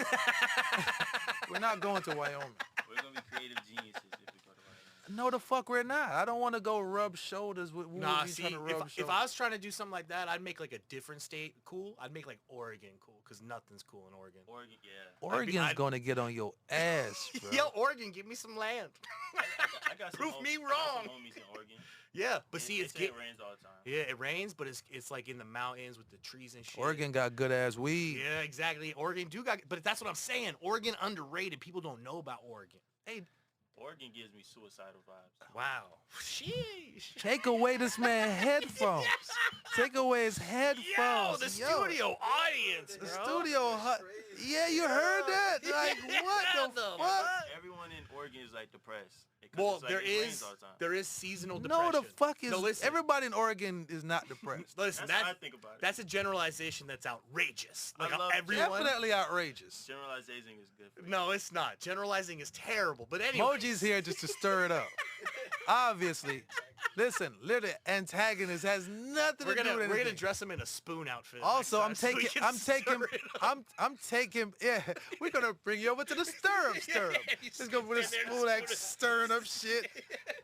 We're not going to Wyoming. We're gonna be creative geniuses if we go to Wyoming. No, the fuck we're not. I don't want to go rub shoulders with. Nah, we see, trying to rub if shoulders. I was trying to do something like that, I'd make like a different state cool. I'd make like Oregon cool, because nothing's cool in Oregon. Oregon, yeah. Oregon's I'd- gonna get on your ass, bro. Yo, Oregon, give me some land. I got some Prove hom- me I got wrong. some homies in Oregon. Yeah, but They- see, they it's say get, it rains all the time. yeah, it rains, but it's like in the mountains with the trees and shit. Oregon got good ass weed. Yeah, exactly. Oregon do got, but that's what I'm saying. Oregon underrated. People don't know about Oregon. Hey, Oregon gives me suicidal vibes. Wow. Sheesh. take away this man headphones. Take away his Yo, headphones. the studio audience, The bro. studio. Yeah, you heard that? Like what Yeah, the fuck? Everyone in Oregon is like depressed. 'Cause Well, it's like there it rains is all the time. there is seasonal depression. No, the fuck is No, listen. everybody in Oregon is not depressed. Listen, That's how I think about it. that's a generalization that's outrageous. I Like love- everyone. Definitely outrageous. Generalization is good for you. No, it's not. Generalizing is terrible. But anyway, Moji's here just to stir it up. Obviously. Listen, literally, antagonist has nothing we're to do gonna with we're anything. gonna dress him in a spoon outfit. Also, I'm next time so we taking, can I'm taking, stir it up. I'm taking. Yeah, we're gonna bring you over to the stirrup. Let's go with a stand there and spoon, like spoon it. stirring up shit.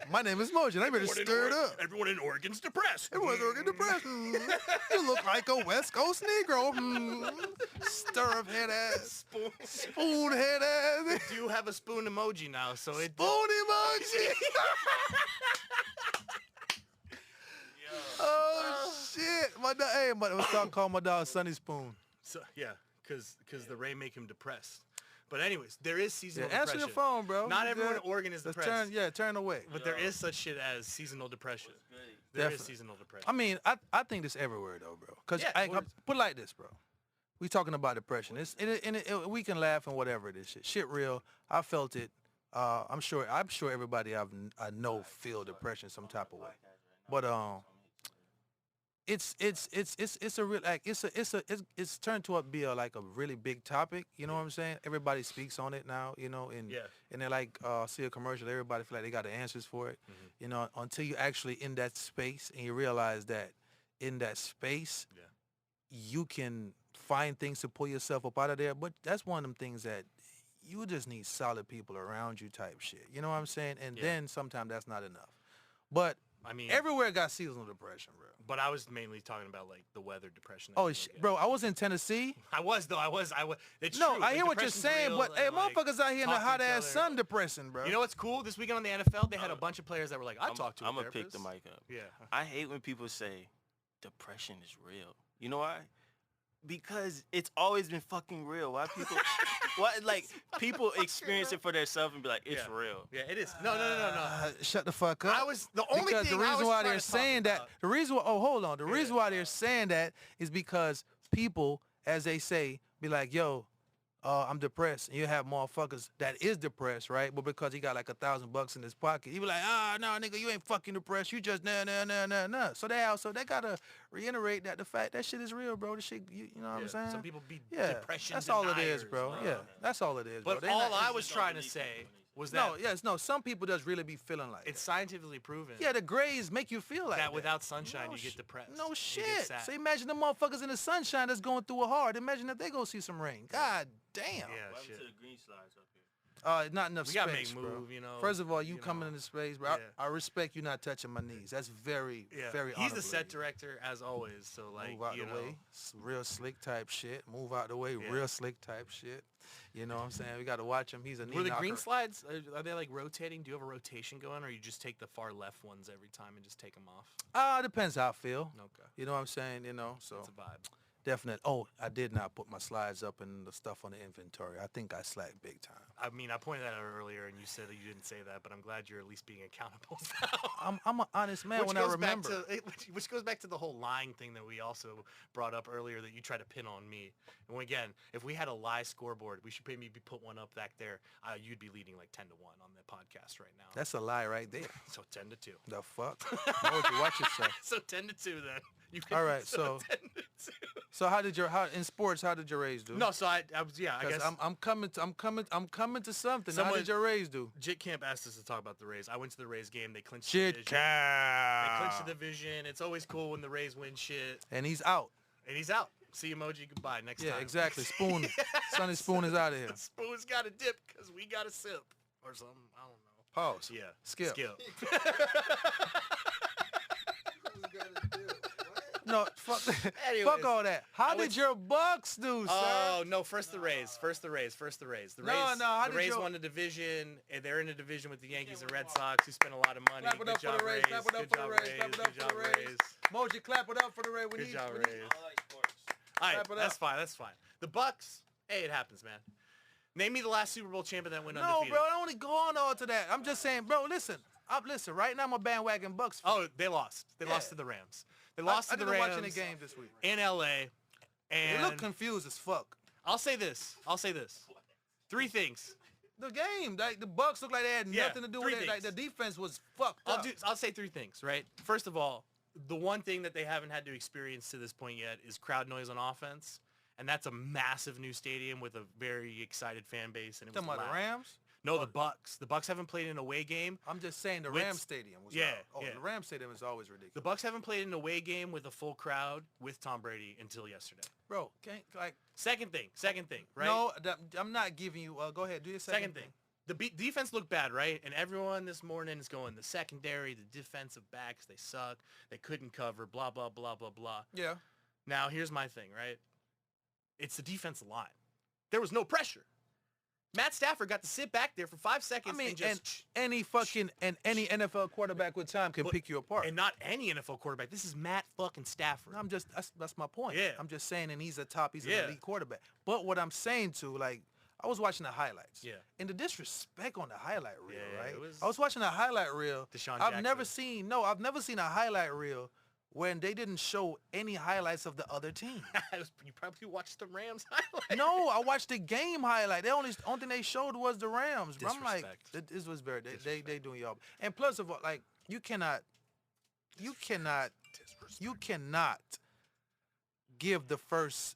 My name is Moji. and I'm ready to Everyone in stir it Oregon- up. Everyone in Oregon's depressed. Everyone's looking depressed. You look like a West Coast Negro. Stirrup head ass, spoon head ass, Do you have a spoon emoji now? So it. spoon emoji. Oh shit! My dog, hey, let's start calling my dog Sunny Spoon. So, yeah, because the rain make him depressed. But anyways, there is Yeah, seasonal answer depression. your phone, bro. Not You everyone good? in Oregon is Let's depressed. turn away. But there is such shit as seasonal depression. Good. There is Definitely. seasonal depression. I mean, I think this everywhere though, bro. Cause Yeah, I of course. put it like this, bro. We talking about depression. We can laugh and whatever it is. Shit real. I felt it. I'm sure everybody I know feel depression some type of way. But it's a real like it's turned to be a like a really big topic. You know what I'm saying? Everybody speaks on it now. You know, and Yeah. and they like see a commercial. Everybody feel like they got the answers for it. Mm-hmm. You know, until you actually in that space and you realize that in that space, Yeah. you can find things to pull yourself up out of there. But that's one of them things that you just need solid people around you type shit. You know what I'm saying? And Yeah. then sometimes that's not enough. But I mean, everywhere got seasonal depression, bro. but I was mainly talking about like the weather depression. Oh, bro, I was in Tennessee. I was. It's No, true. I Like, hear what you're depression's saying, real, but hey, and, like, motherfuckers out here in the talk to hot each ass other. sun depressing, bro. You know what's cool? This weekend on the NFL, they had a bunch of players that were like, I talked to a I'm gonna pick therapist. the mic up. Yeah. I hate when people say depression is real. You know why? Because it's always been fucking real. Why people why like people experience it for themselves and be like, it's Yeah. real. Yeah, it is. No. Shut the fuck up. I was the only because thing the I reason was why trying they're to talk saying that about- the reason why, hold on, the reason why they're saying that is because people, as they say, be like, yo, I'm depressed, and you have motherfuckers that is depressed, right? But because he got like $1,000 in his pocket, he be like, no, nigga, you ain't fucking depressed, you just nah. So they gotta reiterate that the fact that shit is real, bro. The shit, you know what I'm saying? Some people be Yeah, depression that's all it is, deniers, bro. man. Yeah, that's all it is, But bro. They all not- I was just trying don't to believe say people was that no, some people just really be feeling like it's that. scientifically proven Yeah, the grays make you feel like that that. without sunshine No you get sh- depressed. No You get shit. sad. So imagine the motherfuckers in the sunshine that's going through it hard. Imagine if they go see some rain. God damn. Yeah, What happened shit. to the green slides up here? Not enough We space, gotta make bro. move, you know. First of all, you you coming know. into space, bro. Yeah. I respect you not touching my knees. That's very, Yeah. very He's the honorable set of you. director as always. So like, Move out you the know. way. Real slick type shit. Move out the way. Yeah. Real slick type shit. You know what I'm saying? We got to watch him. He's a knee Were the knocker. green slides? Are they like rotating? Do you have a rotation going, or you just take the far left ones every time and just take them off? Depends how I feel. Okay, You know what I'm saying? You know, so that's a vibe. definite. Oh, I did not put my slides up and the stuff on the inventory. I think I slacked big time. I mean, I pointed that out earlier, and you said that you didn't say that, but I'm glad you're at least being accountable now. I'm an honest man when I remember. Which goes back to the whole lying thing that we also brought up earlier that you tried to pin on me. And again, if we had a lie scoreboard, we should maybe put one up back there. You'd be leading like 10-1 on the podcast right now. That's a lie right there. So 10-2. The fuck? Moji, watch yourself. So 10-2 then. All right, so 10-2. So in sports? How did your Rays do? No, so I was I guess I'm coming to something. How Someone- did your Rays do? Jit Camp asked us to talk about the Rays. I went to the Rays game. They clinched the Shit, division. They clinched cow. the division. It's always cool when the Rays win shit. And he's out. And he's out. See emoji. Goodbye. Next Yeah, time. exactly. Spoon. Sonny Spoon is out of here. Spoon's got a dip because we got a sip or something. I don't know. Pause. Yeah. Skip. Skip. No, fuck. Anyways, fuck all that. How I did went- your Bucks do, sir? Oh no! First the Rays. First the Rays. First the Rays. The No, Rays. no, how the did Rays your- won the division, and they're in a division with the Yankees and Red Sox, who spent a lot of money. Clap it Good up for job, the Rays. Rays. Clap it up Good for the job, Rays. Rays. Clap it Good up for job, the Rays. Rays. Moji, clap it up for the Rays. Good job, we Rays. I like sports. All right, Clap it that's up. fine. That's fine. The Bucks. Hey, it happens, man. Name me the last Super Bowl champion that went No, undefeated. bro, I don't want to go on all to that. I'm just saying, bro, listen. Listen, right now I'm a bandwagon Bucks fan. Oh, they lost. They Yeah. lost to the Rams. They lost I to the didn't Rams watch any game this week. in LA. They And look confused as fuck. I'll say this. Three things. The game, like the Bucks look like they had Yeah, nothing to do three with it. Like the things. defense was fucked up. I'll say three things, right? First of all, the one thing that they haven't had to experience to this point yet is crowd noise on offense. And that's a massive new stadium with a very excited fan base. And it was Talking about the loud. Rams? No, the Bucks. The Bucks haven't played in an away game. I'm just saying the With- Rams Stadium was Yeah, loud. Oh, yeah. the Rams Stadium is always The ridiculous. Bucks haven't played in an away game with a full crowd with Tom Brady until yesterday. Bro, can't like Second thing, right? no, I'm not giving you. Go ahead, do your Second thing. The defense looked bad, right? And everyone this morning is going, the secondary, the defensive backs, they suck. They couldn't cover, blah, blah, blah, blah, blah. Yeah. Now, here's my thing, right? It's the defensive line. There was no pressure. Matt Stafford got to sit back there for 5 seconds I mean, and just... any NFL quarterback with time can But- pick you apart. And not any NFL quarterback. This is Matt fucking Stafford. I'm just that's my point. Yeah. I'm just saying, and he's an Yeah. elite quarterback. But what I'm saying too, like, I was watching the highlights. Yeah. And the disrespect on the highlight reel, Yeah, right? it was- I was watching the highlight reel. Deshaun I've never Jackson. seen a highlight reel when they didn't show any highlights of the other team. You probably watched the Rams highlight. No, I watched the game highlight. The only thing they showed was the Rams. Bro. I'm like, Disrespect. this was very they doing y'all. And plus of all, like you cannot give the first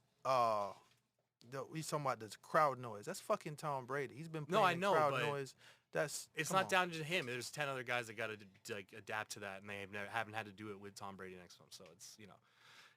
he's talking about this crowd noise. That's fucking Tom Brady. He's been playing No, I in know, crowd but noise. It's come not on. down to him. There's 10 other guys that got to like adapt to that, and they haven't had to do it with Tom Brady next to him. So it's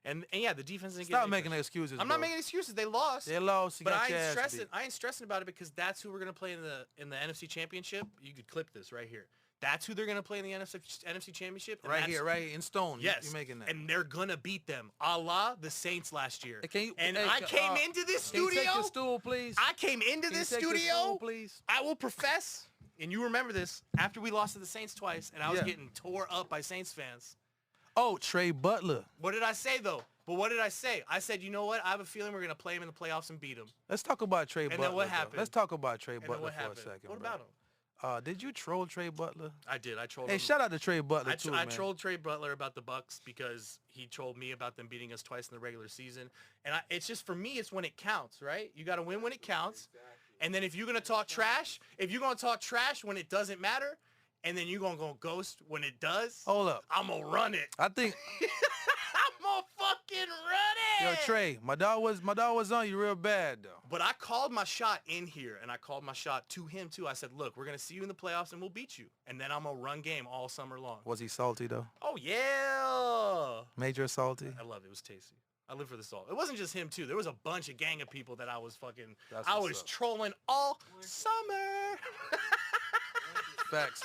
and yeah, the defense didn't Stop get making excuses. I'm bro. not making excuses. They lost. They lost. You But got I your ain't ass stressing. beat. I ain't stressing about it because that's who we're gonna play in the NFC Championship. You could clip this right here. That's who they're gonna play in the NFC Championship. And Right that's- here, right in stone. Yes, you making that. and they're gonna beat them, a la the Saints last year. Hey, can you- and hey, I came into this Can you studio. take your stool, please? I came into Can you this take your studio. stool, please? I will profess, and you remember this, after we lost to the Saints twice, and I was Yeah. getting tore up by Saints fans. Oh, Trey Butler. What did I say though? But what did I say? I said, you know what? I have a feeling we're gonna play him in the playoffs and beat him. Let's talk about Trey then Butler. what though. happened? Let's talk about Trey And then Butler what for a happened? second. What bro. about him? Did you troll Trey Butler? I did. I trolled Hey, him. shout out to Trey Butler too, I man. trolled Trey Butler about the Bucks because he trolled me about them beating us twice in the regular season. And it's just, for me, it's when it counts, right? You got to win when it counts. And then if you're going to talk trash, when it doesn't matter, and then you're going to go ghost when it does, Hold up. I'm going to run it. I think, I'm going to fucking run it. yo, Trey, my dog was on you real bad though. But I called my shot in here, and I called my shot to him, too. I said, look, we're going to see you in the playoffs, and we'll beat you. And then I'm going to run game all summer long. Was he salty though? Oh, yeah. Major salty? I love it. It was tasty. I live for the salt. It wasn't just him too. There was a bunch of gang of people that I was fucking. That's I what's was up. trolling all summer. Facts.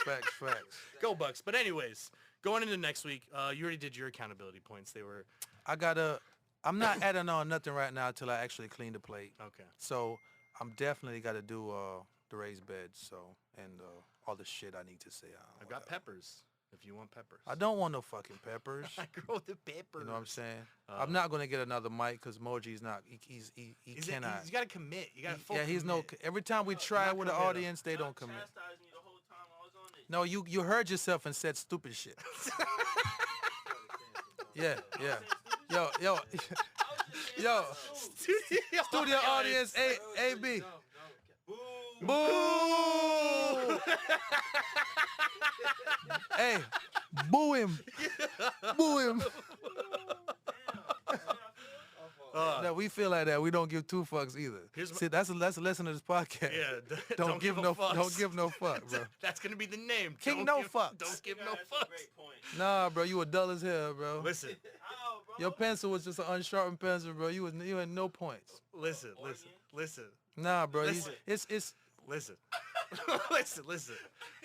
Go Bucks. But anyways, going into next week, you already did your accountability points. They were I'm not adding on nothing right now until I actually clean the plate. okay. So I'm definitely got to do the raised beds. So and all the shit I need to say. I've got peppers. If you want peppers. I don't want no fucking peppers. I grow the peppers. You know what I'm saying? I'm not gonna get another mic because Moji's not. He cannot. He's got to commit. You got to. Yeah, he's no. Every time we try with the audience, they don't commit. Chastised me the whole time I was on it. No, you heard yourself and said stupid shit. Yeah. Yo, studio audience, AB. Boo! Hey, boo him. No, we feel like that. We don't give two fucks either. See, that's a lesson of this podcast. Yeah, don't give no fuck, bro. That's gonna be the name. King Don't no give- fucks. Don't give no That's a fucks. great point. Nah, bro, you were dull as hell, bro. Listen, Ow, bro. Your pencil was just an unsharpened pencil, bro. You had no points. listen. Nah, bro. Listen. It's Listen. listen.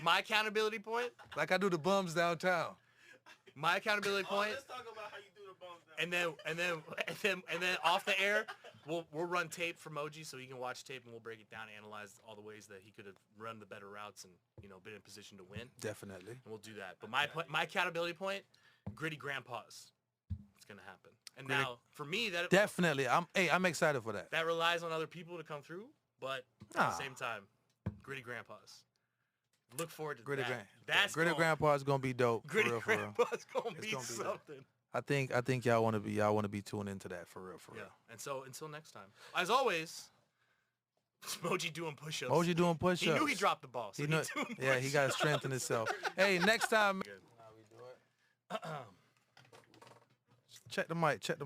My accountability point. like I do the bums downtown. My accountability Oh, point. let's talk about how you do the bums now. And then off the air, we'll run tape for Moji so he can watch tape and we'll break it down, analyze all the ways that he could have run the better routes and been in position to win. Definitely. And we'll do that. But my accountability point, gritty grandpas. It's gonna happen. And Gritty- now for me Definitely. I'm excited for that. that relies on other people to come through, but at Nah. the same time, gritty grandpas. Look forward to Gritty that. Gritty Grandpa is gonna be dope. Gritty for real. grandpa's gonna It's be gonna be something. I think y'all wanna be tuned into that for real. Yeah. And so until next time, as always, it's Moji doing push-ups. Moji doing push-ups. He knew he dropped the ball. So He know- he's doing yeah, he got to push-ups. strengthen himself. Hey, next time. Check the mic. Check.